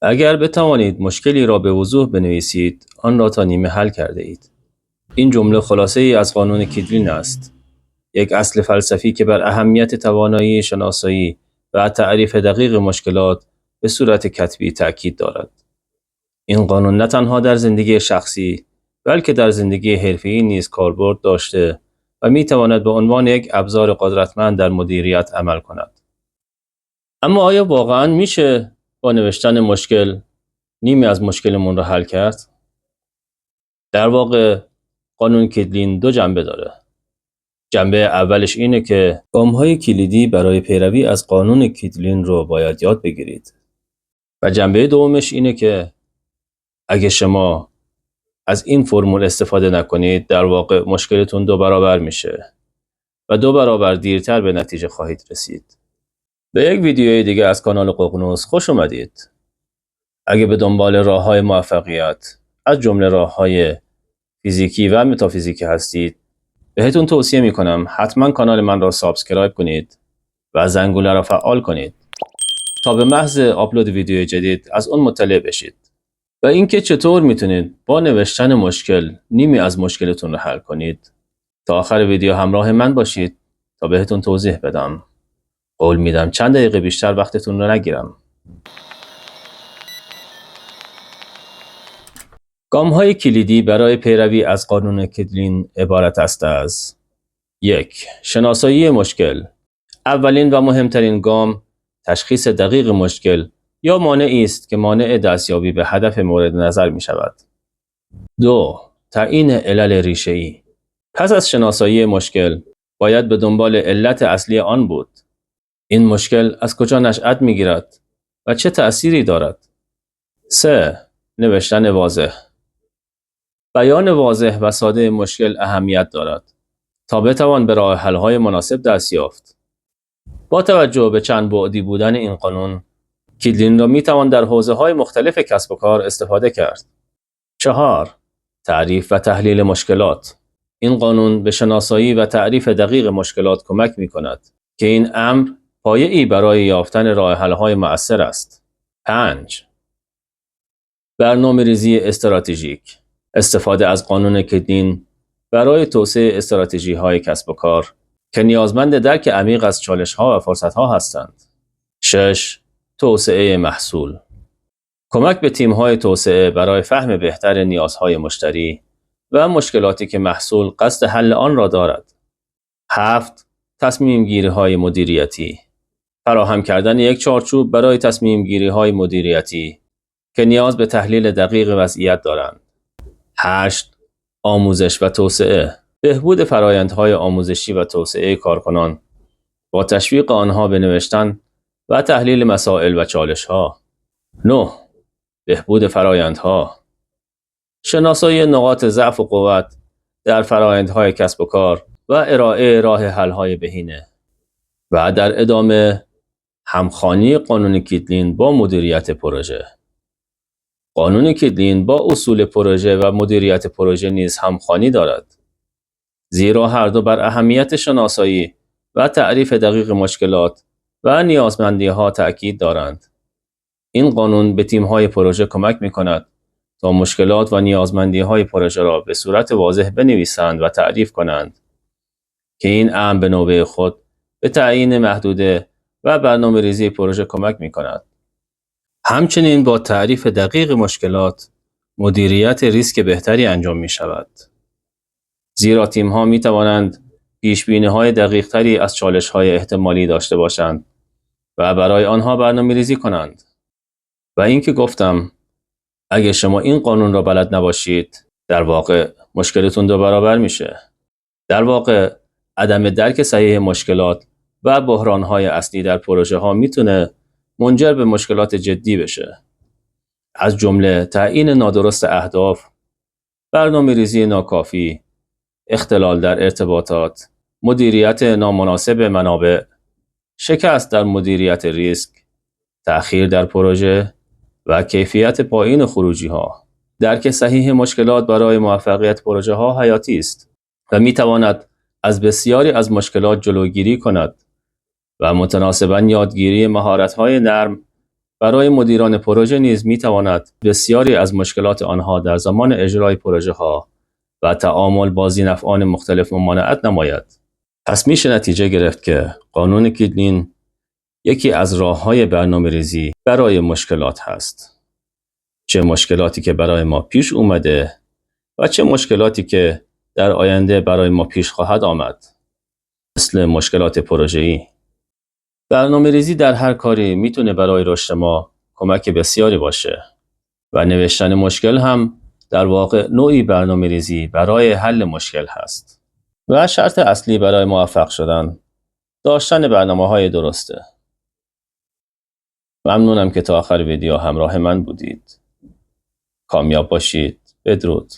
اگر بتوانید مشکلی را به وضوح بنویسید، آن را تا نیمه حل کرده اید. این جمله خلاصه ای از قانون کیدلین است، یک اصل فلسفی که بر اهمیت توانایی شناسایی و تعریف دقیق مشکلات به صورت کتبی تأکید دارد. این قانون نه تنها در زندگی شخصی، بلکه در زندگی حرفه‌ای نیز کاربرد داشته و می‌تواند به عنوان یک ابزار قدرتمند در مدیریت عمل کند. اما آیا واقعاً میشه با نوشتن مشکل نیمی از مشکلمون را حل کرد؟ در واقع قانون کیدلین دو جنبه داره. جنبه اولش اینه که گام‌های کلیدی برای پیروی از قانون کیدلین رو باید یاد بگیرید. و جنبه دومش اینه که اگه شما از این فرمول استفاده نکنید، در واقع مشکلتون 2 برابر میشه و 2 برابر دیرتر به نتیجه خواهید رسید. به یک ویدیوی دیگه از کانال ققنوس خوش اومدید. اگه به دنبال راه‌های موفقیت از جمله راه‌های فیزیکی و متافیزیکی هستید، بهتون توصیه میکنم حتما کانال من را سابسکرایب کنید و زنگوله را فعال کنید تا به محض آپلود ویدیو جدید از اون مطلع بشید. و اینکه چطور میتونید با نوشتن مشکل نیمی از مشکلتون رو حل کنید. تا آخر ویدیو همراه من باشید تا بهتون توضیح بدم. قول میدم چند دقیقه بیشتر وقتتون رو نگیرم. گام‌های کلیدی برای پیروی از قانون کیدلین عبارت است از: 1. شناسایی مشکل. اولین و مهمترین گام تشخیص دقیق مشکل یا مانعی است که مانع دستیابی به هدف مورد نظر می شود. 2. تعیین علل ریشه‌ای. پس از شناسایی مشکل باید به دنبال علت اصلی آن بود. این مشکل از کجا نشأت می گیرد و چه تأثیری دارد؟ 3. نوشتن واضح. بیان واضح و ساده مشکل اهمیت دارد تا بتوان به راه حل‌های مناسب دست یافت. با توجه به چند بعدی بودن این قانون، کیدلین را میتوان در حوزه‌های مختلف کسب و کار استفاده کرد. 4. تعریف و تحلیل مشکلات. این قانون به شناسایی و تعریف دقیق مشکلات کمک می‌کند که این امر پایه‌ای برای یافتن راه حل‌های مؤثر است. 5. برنامه‌ریزی استراتژیک. استفاده از قانون کیدلین برای توسعه استراتژی‌های کسب و کار که نیازمند درک عمیق از چالش‌ها و فرصت‌ها هستند. 6. توسعه محصول. کمک به تیم‌های توسعه برای فهم بهتر نیازهای مشتری و مشکلاتی که محصول قصد حل آن را دارد. 7. تصمیم‌گیری‌های مدیریتی. فراهم کردن یک چارچوب برای تصمیم‌گیری‌های مدیریتی که نیاز به تحلیل دقیق وضعیت دارند. 8. آموزش و توسعه. بهبود فرآیندهای آموزشی و توسعه کارکنان با تشویق آنها به نوشتن و تحلیل مسائل و چالش‌ها. 9. بهبود فرآیندها. شناسایی نقاط ضعف و قوت در فرآیندهای کسب و کار و ارائه راه حل‌های بهینه. و در ادامه همخوانی قانون کیدلین با مدیریت پروژه. قانون کیدلین با اصول پروژه و مدیریت پروژه نیز همخوانی دارد، زیرا هر دو بر اهمیت شناسایی و تعریف دقیق مشکلات و نیازمندی‌ها تأکید دارند. این قانون به تیم‌های پروژه کمک می‌کند تا مشکلات و نیازمندی‌های پروژه را به صورت واضح بنویسند و تعریف کنند که این امر به نوبه خود به تعیین محدوده و برنامه‌ریزی پروژه کمک می‌کند. همچنین با تعریف دقیق مشکلات، مدیریت ریسک بهتری انجام می‌شود. زیرا تیم‌ها می‌توانند پیش‌بینی‌های دقیق‌تری از چالش‌های احتمالی داشته باشند و برای آنها برنامه‌ریزی کنند. و اینکه گفتم اگه شما این قانون را بلد نباشید، در واقع مشکلتون 2 برابر میشه. در واقع عدم درک صحیح مشکلات و بحران‌های اصلی در پروژه‌ها میتونه منجر به مشکلات جدی بشه. از جمله تعیین نادرست اهداف، برنامه‌ریزی ناکافی، اختلال در ارتباطات، مدیریت نامناسب منابع، شکست در مدیریت ریسک، تأخیر در پروژه و کیفیت پایین خروجی‌ها. درک صحیح مشکلات برای موفقیت پروژه‌ها حیاتی است و می‌تواند از بسیاری از مشکلات جلوگیری کند و متناسباً یادگیری مهارت‌های نرم برای مدیران پروژه نیز می‌تواند بسیاری از مشکلات آنها در زمان اجرای پروژه‌ها و تعامل با ذی‌نفعان مختلف ممانعت نماید. پس میشه نتیجه گرفت که قانون کیدلین یکی از راه‌های برنامه‌ریزی برای مشکلات هست. چه مشکلاتی که برای ما پیش اومده و چه مشکلاتی که در آینده برای ما پیش خواهد آمد. مثل مشکلات پروژه‌ای. برنامه‌ریزی در هر کاری میتونه برای رشد ما کمک بسیاری باشه و نوشتن مشکل هم در واقع نوعی برنامه‌ریزی برای حل مشکل هست. و شرط اصلی برای موفق شدن داشتن برنامه‌های درسته. ممنونم که تا آخر ویدیو همراه من بودید. کامیاب باشید. بدرود.